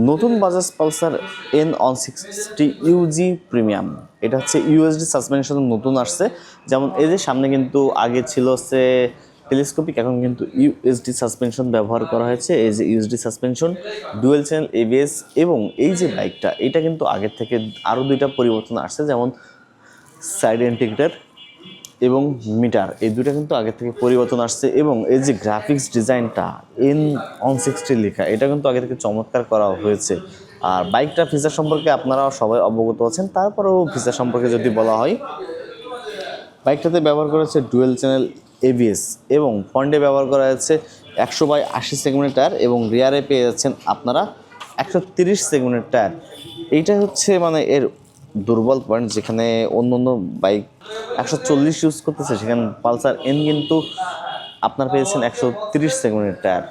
নতুন Bajaj Pulsar N160 Yuji premium, এটা হচ্ছে ইউএসডি সাসপেনশন নতুন আসছে। যেমন এই যে সামনে কিন্তু আগে ছিল হচ্ছে টেলিস্কোপিক, এখন কিন্তু ইউএসডি সাসপেনশন ব্যবহার করা হয়েছে। এই যে USD suspension, dual channel ABS, এবং এই যে বাইকটা এটা কিন্তু আগের থেকে আরও দুইটা পরিবর্তন আসছে, যেমন সাইড ইন্ডিকেটর এবং মিটার, এই দুটো কিন্তু আগের থেকে পরিবর্তন আসছে। এবং এই যে গ্রাফিক্স ডিজাইনটা N160 লেখা, এটা কিন্তু আগে থেকে চমৎকার করা হয়েছে। আর বাইকটা ফিচার সম্পর্কে আপনারা সবাই অবগত আছেন, তারপরেও ফিচার সম্পর্কে যদি বলা হয়, বাইকটাতে ব্যবহার করা হচ্ছে ডুয়েল চ্যানেল এবিএস, এবং ফ্রন্টে ব্যবহার করা হচ্ছে 100/80 সেগমেন্টের টায়ার, এবং রিয়ারে পেয়ে যাচ্ছেন আপনারা 130 সেগমেন্টের টায়ার। এইটা হচ্ছে মানে এর দুর্বল পয়েন্ট, যেখানে অন্য অন্য বাইক 140 ইউজ করতেছে, সেখানে পালসার এন কিন্তু আপনার পেয়েছেন 130 সেগমেন্টের টায়ার।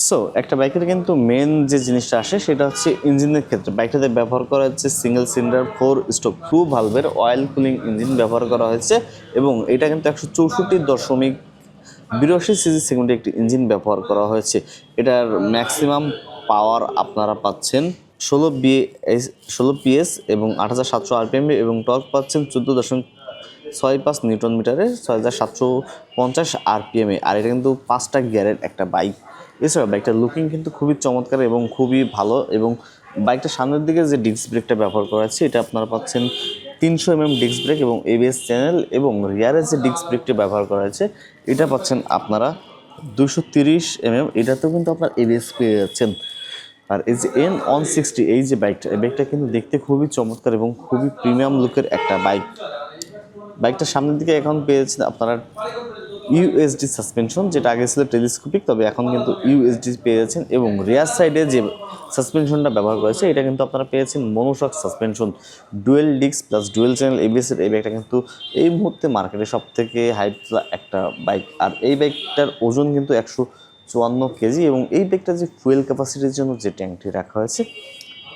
সো একটা বাইকের কিন্তু মেন যে জিনিসটা আসে সেটা হচ্ছে ইঞ্জিনের ক্ষেত্রে। বাইকটাতে ব্যবহার করা হচ্ছে সিঙ্গেল সিলিন্ডার 4 স্ট্রোক 2 ভালভের অয়েল কুলিং ইঞ্জিন ব্যবহার করা হয়েছে, এবং এটা কিন্তু 164.82 সিসি সেগমেন্টের একটি ইঞ্জিন ব্যবহার করা হয়েছে। এটার ম্যাক্সিমাম পাওয়ার আপনারা পাচ্ছেন 16 PS এবং 8700 RPM, এবং টর্ক পাচ্ছেন 14.65 নিউটন মিটারে 6750 RPM। আর এটা কিন্তু 5টা গিয়ারের একটা বাইক। এছাড়া বাইকটার লুকিং কিন্তু খুবই চমৎকার এবং খুবই ভালো, এবং বাইকটার সামনের দিকে যে ডিস্ক ব্রেকটা ব্যবহার করা হয়েছে, এটা আপনারা পাচ্ছেন 300 ডিস্ক ব্রেক এবং এবিএস চ্যানেল, এবং রিয়ারে যে ডিস্ক ব্রেকটি ব্যবহার করা হয়েছে এটা পাচ্ছেন আপনারা 230 এটাতেও কিন্তু আপনার এবিএস পেয়ে যাচ্ছেন। আর এই যে N160 এই যে বাইকটা, এই বাইকটা কিন্তু দেখতে খুবই চমৎকার এবং খুবই প্রিমিয়াম লুকের একটা বাইক। বাইকটার সামনের দিকে এখন পেয়েছেন আপনারা ইউএসডি সাসপেনশন, যেটা আগে ছিল টেলিস্কোপিক, তবে এখন কিন্তু ইউএসডি পেয়ে যাচ্ছেন। এবং রিয়ার সাইডে যে সাসপেনশনটা ব্যবহার করেছে এটা কিন্তু আপনারা পেয়েছেন monoshock suspension, dual disc plus dual channel এবিএসের। এই বাইকটা কিন্তু এই মুহূর্তে মার্কেটে সব থেকে হাইপ একটা বাইক। আর এই বাইকটার ওজন কিন্তু 154 কেজি, এবং এই বাইকটা যে ফুয়েল ক্যাপাসিটির জন্য যে ট্যাঙ্কটি রাখা হয়েছে,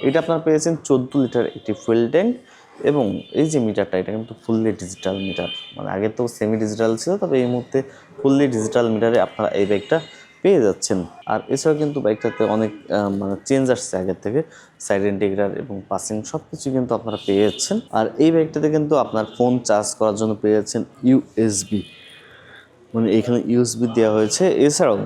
এটা আপনারা পেয়েছেন 14 লিটার একটি ফুয়েল ট্যাঙ্ক। এবং এই যে মিটারটা, এটা কিন্তু ফুললি ডিজিটাল মিটার, মানে আগে তো সেমি ডিজিটাল ছিল, তবে এই মুহূর্তে ফুললি ডিজিটাল মিটারে আপনারা এই বাইকটা পেয়ে যাচ্ছেন। আর এছাড়াও কিন্তু বাইকটাতে অনেক মানে চেঞ্জ আসছে আগের থেকে, সাইড ইন্ডিকেটর এবং পাসিং সব কিছু কিন্তু আপনারা পেয়ে যাচ্ছেন। আর এই বাইকটাতে কিন্তু আপনার ফোন চার্জ করার জন্য পেয়ে যাচ্ছেন ইউএসবি, মানে এখানে ইউএসবি দেওয়া হয়েছে। এছাড়াও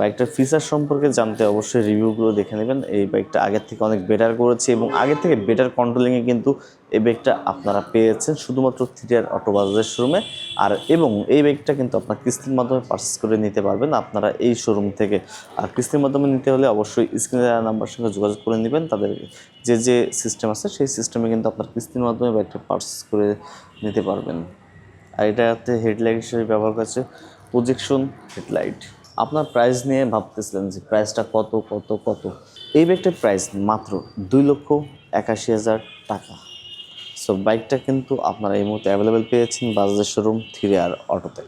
বাইকটার ফিচার সম্পর্কে জানতে অবশ্যই রিভিউগুলো দেখে নেবেন। এই বাইকটা আগের থেকে অনেক বেটার করেছে, এবং আগের থেকে বেটার কন্ট্রোলিংয়ে কিন্তু এই বাইকটা আপনারা পেয়েছেন শুধুমাত্র 3R অটো বাজাজের শোরুমে। আর এবং এই বাইকটা কিন্তু আপনার কিস্তির মাধ্যমে পারচেস করে নিতে পারবেন আপনারা এই শোরুম থেকে। আর কিস্তির মাধ্যমে নিতে হলে অবশ্যই স্ক্রিনে দেওয়া নাম্বার সঙ্গে যোগাযোগ করে নেবেন। তাদের যে যে সিস্টেম আছে সেই সিস্টেমে কিন্তু আপনার কিস্তির মাধ্যমে বাইকটা পারচেস করে নিতে পারবেন। আর এটাতে হেডলাইট হিসেবে ব্যবহার করছে প্রজেকশন হেডলাইট। আপনার প্রাইস নিয়ে ভাবতেছিলেন যে প্রাইসটা কত কত কত, এই বাইকটার প্রাইস মাত্র 2,81,000 টাকা। সো বাইকটা কিন্তু আপনারা এই মুহূর্তে অ্যাভেলেবেল পেয়েছেন বাজাজের শোরুম 3R অটোতে।